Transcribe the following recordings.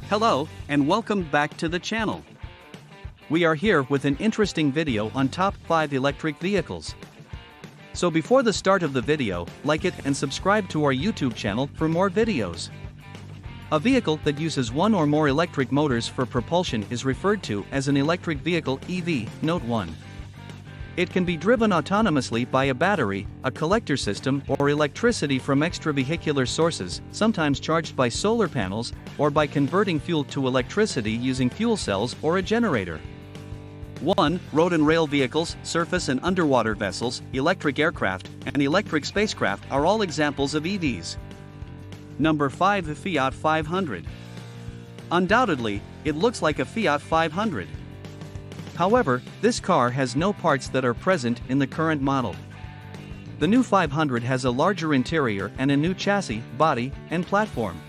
Hello, and welcome back to the channel. We are here with an interesting video on top 5 electric vehicles. So before the start of the video, like it and subscribe to our YouTube channel for more videos. A vehicle that uses one or more electric motors for propulsion is referred to as an electric vehicle EV, note 1. It can be driven autonomously by a battery, a collector system, or electricity from extravehicular sources, sometimes charged by solar panels, or by converting fuel to electricity using fuel cells or a generator. 1. Road and rail vehicles, surface and underwater vessels, electric aircraft, and electric spacecraft are all examples of EVs. Number 5. The Fiat 500. Undoubtedly, it looks like a Fiat 500. However, this car has no parts that are present in the current model. The new 500 has a larger interior and a new chassis, body, and platform.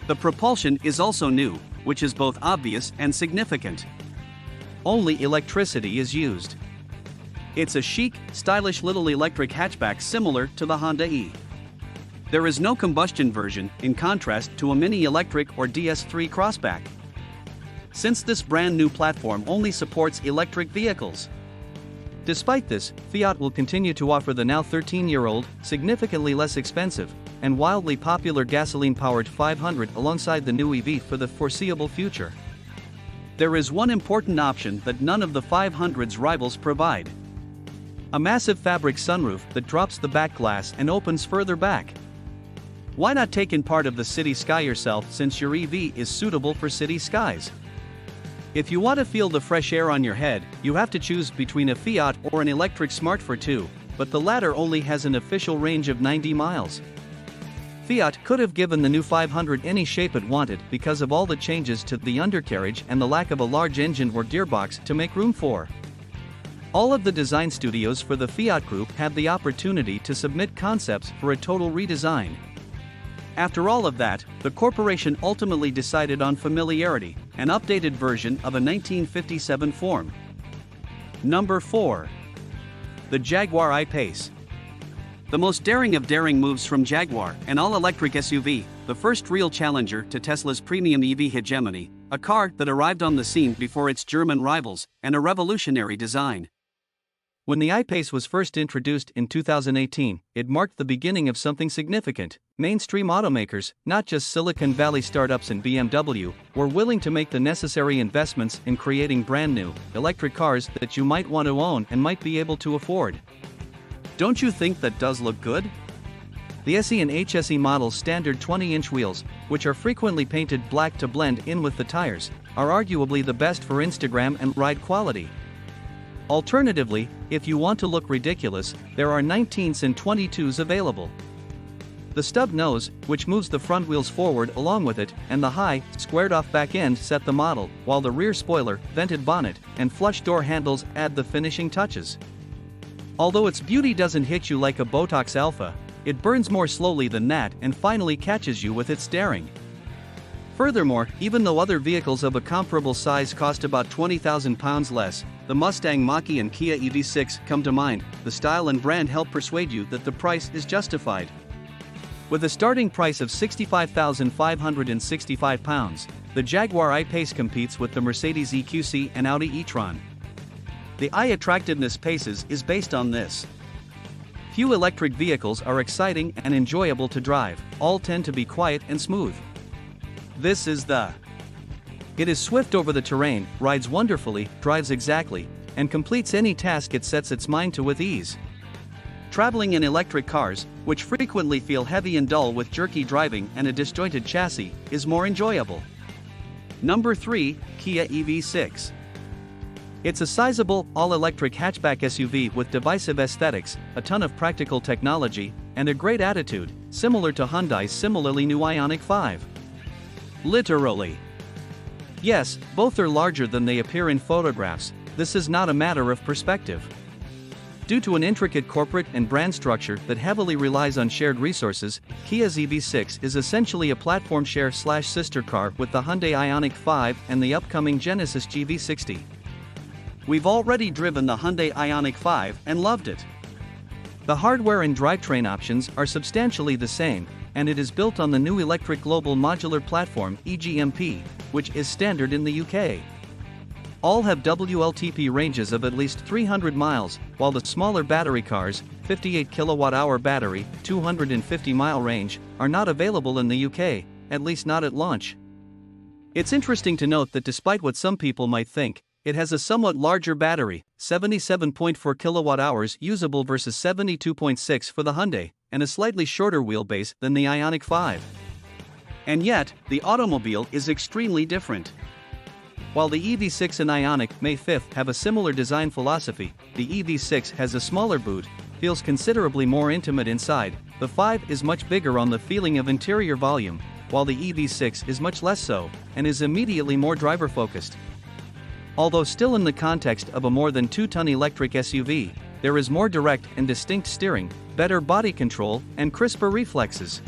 The propulsion is also new, which is both obvious and significant. Only electricity is used. It's a chic, stylish little electric hatchback similar to the Honda E. There is no combustion version, in contrast to a Mini Electric or DS3 Crossback. Since this brand new platform only supports electric vehicles. Despite this, Fiat will continue to offer the now 13-year-old, significantly less expensive, and wildly popular gasoline-powered 500 alongside the new EV for the foreseeable future. There is one important option that none of the 500's rivals provide. A massive fabric sunroof that drops the back glass and opens further back. Why not take in part of the city sky yourself, since your EV is suitable for city skies? If you want to feel the fresh air on your head, you have to choose between a Fiat or an electric Smart for 2, but the latter only has an official range of 90 miles. Fiat could have given the new 500 any shape it wanted because of all the changes to the undercarriage and the lack of a large engine or gearbox to make room for. All of the design studios for the Fiat Group had the opportunity to submit concepts for a total redesign. After all of that, the corporation ultimately decided on familiarity, an updated version of a 1957 form. Number 4. The Jaguar I-Pace. The most daring of daring moves from Jaguar, an all-electric SUV, the first real challenger to Tesla's premium EV hegemony, a car that arrived on the scene before its German rivals, and a revolutionary design. When the I-Pace was first introduced in 2018, it marked the beginning of something significant. Mainstream automakers, not just Silicon Valley startups and BMW, were willing to make the necessary investments in creating brand new, electric cars that you might want to own and might be able to afford. Don't you think that does look good? The SE and HSE models' standard 20-inch wheels, which are frequently painted black to blend in with the tires, are arguably the best for Instagram and ride quality. Alternatively, if you want to look ridiculous, there are 19s and 22s available. The stub nose, which moves the front wheels forward along with it, and the high, squared-off back end set the model, while the rear spoiler, vented bonnet, and flush door handles add the finishing touches. Although its beauty doesn't hit you like a Botox Alpha, it burns more slowly than that and finally catches you with its daring. Furthermore, even though other vehicles of a comparable size cost about £20,000 less, the Mustang Mach-E and Kia EV6 come to mind, the style and brand help persuade you that the price is justified. With a starting price of £65,565, the Jaguar I-Pace competes with the Mercedes EQC and Audi e-tron. The eye-attractiveness Paces is based on this. Few electric vehicles are exciting and enjoyable to drive, all tend to be quiet and smooth. This is the. It is swift over the terrain, rides wonderfully, drives exactly, and completes any task it sets its mind to with ease. Traveling in electric cars, which frequently feel heavy and dull with jerky driving and a disjointed chassis, is more enjoyable. Number 3, Kia EV6. It's a sizable, all-electric hatchback SUV with divisive aesthetics, a ton of practical technology, and a great attitude, similar to Hyundai's similarly new Ioniq 5. Literally. Yes, both are larger than they appear in photographs. This is not a matter of perspective. Due to an intricate corporate and brand structure that heavily relies on shared resources, Kia's EV6 is essentially a platform share/sister car with the Hyundai Ioniq 5 and the upcoming Genesis GV60. We've already driven the Hyundai Ioniq 5 and loved it. The hardware and drivetrain options are substantially the same, and it is built on the new Electric Global Modular Platform (EGMP), which is standard in the UK. All have WLTP ranges of at least 300 miles, while the smaller battery cars, 58 kWh battery, 250 mile range, are not available in the UK, at least not at launch. It's interesting to note that despite what some people might think, it has a somewhat larger battery, 77.4 kWh usable versus 72.6 for the Hyundai, and a slightly shorter wheelbase than the Ioniq 5. And yet, the automobile is extremely different. While the EV6 and Ioniq May 5 have a similar design philosophy, the EV6 has a smaller boot, feels considerably more intimate inside, the 5 is much bigger on the feeling of interior volume, while the EV6 is much less so, and is immediately more driver-focused. Although still in the context of a more than 2-ton electric SUV, there is more direct and distinct steering, better body control, and crisper reflexes.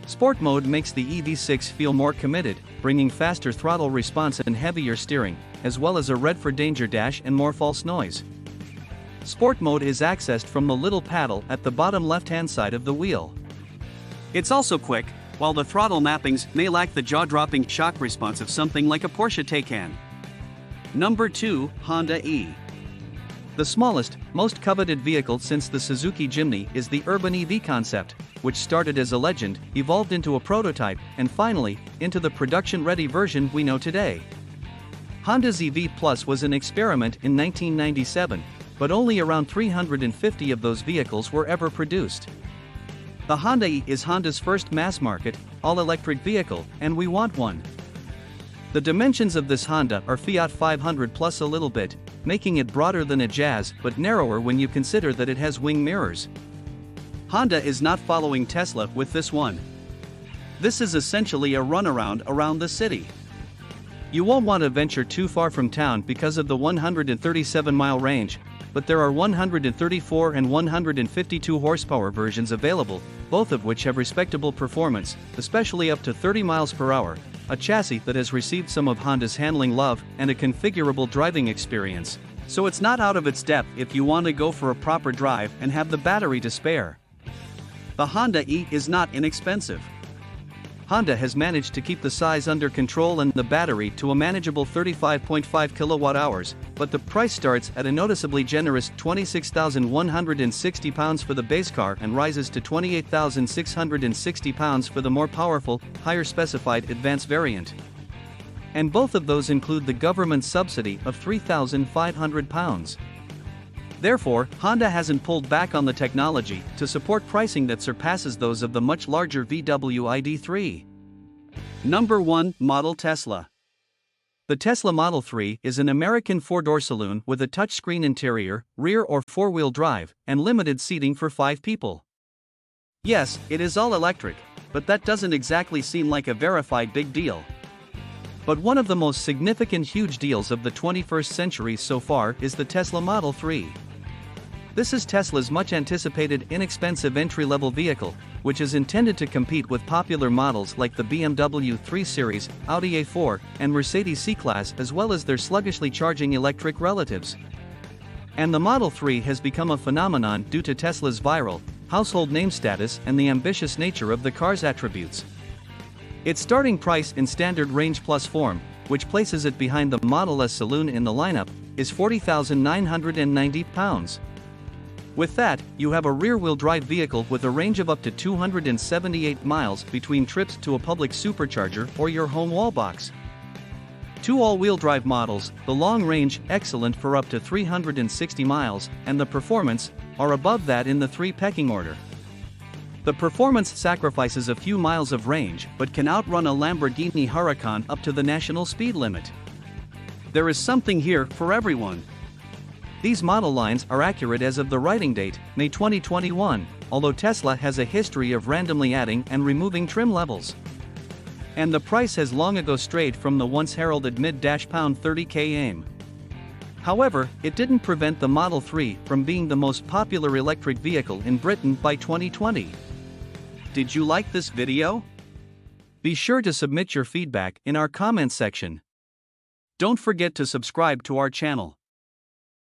Sport mode makes the EV6 feel more committed, bringing faster throttle response and heavier steering, as well as a red for danger dash and more false noise. Sport mode is accessed from the little paddle at the bottom left-hand side of the wheel. It's also quick, while the throttle mappings may lack the jaw-dropping shock response of something like a Porsche Taycan. Number 2, Honda E. The smallest, most coveted vehicle since the Suzuki Jimny is the urban EV concept, which started as a legend, evolved into a prototype, and finally, into the production-ready version we know today. Honda's EV Plus was an experiment in 1997, but only around 350 of those vehicles were ever produced. The Honda E is Honda's first mass-market, all-electric vehicle, and we want one. The dimensions of this Honda are Fiat 500 plus a little bit, making it broader than a Jazz but narrower when you consider that it has wing mirrors. Honda is not following Tesla with this one. This is essentially a runaround around the city. You won't want to venture too far from town because of the 137-mile range, but there are 134 and 152 horsepower versions available, both of which have respectable performance, especially up to 30 miles per hour, a chassis that has received some of Honda's handling love and a configurable driving experience, so it's not out of its depth if you want to go for a proper drive and have the battery to spare. The Honda E is not inexpensive. Honda has managed to keep the size under control and the battery to a manageable 35.5 kWh, but the price starts at a noticeably generous £26,160 for the base car and rises to £28,660 for the more powerful, higher specified advanced variant. And both of those include the government subsidy of £3,500. Therefore, Honda hasn't pulled back on the technology to support pricing that surpasses those of the much larger VW ID.3. Number 1, Model Tesla. The Tesla Model 3 is an American four-door saloon with a touchscreen interior, rear or four-wheel drive, and limited seating for 5 people. Yes, it is all electric, but that doesn't exactly seem like a verified big deal. But one of the most significant huge deals of the 21st century so far is the Tesla Model 3. This is Tesla's much-anticipated inexpensive entry-level vehicle, which is intended to compete with popular models like the BMW 3 Series, Audi A4, and Mercedes C-Class, as well as their sluggishly charging electric relatives. And the Model 3 has become a phenomenon due to Tesla's viral, household name status and the ambitious nature of the car's attributes. Its starting price in standard Range Plus form, which places it behind the Model S saloon in the lineup, is £40,990. With that, you have a rear-wheel drive vehicle with a range of up to 278 miles between trips to a public supercharger or your home wall box. 2 all-wheel drive models, the long range, excellent for up to 360 miles, and the performance, are above that in the 3 pecking order. The performance sacrifices a few miles of range but can outrun a Lamborghini Huracan up to the national speed limit. There is something here for everyone. These model lines are accurate as of the writing date, May 2021, although Tesla has a history of randomly adding and removing trim levels. And the price has long ago strayed from the once heralded mid-$30K aim. However, it didn't prevent the Model 3 from being the most popular electric vehicle in Britain by 2020. Did you like this video? Be sure to submit your feedback in our comments section. Don't forget to subscribe to our channel.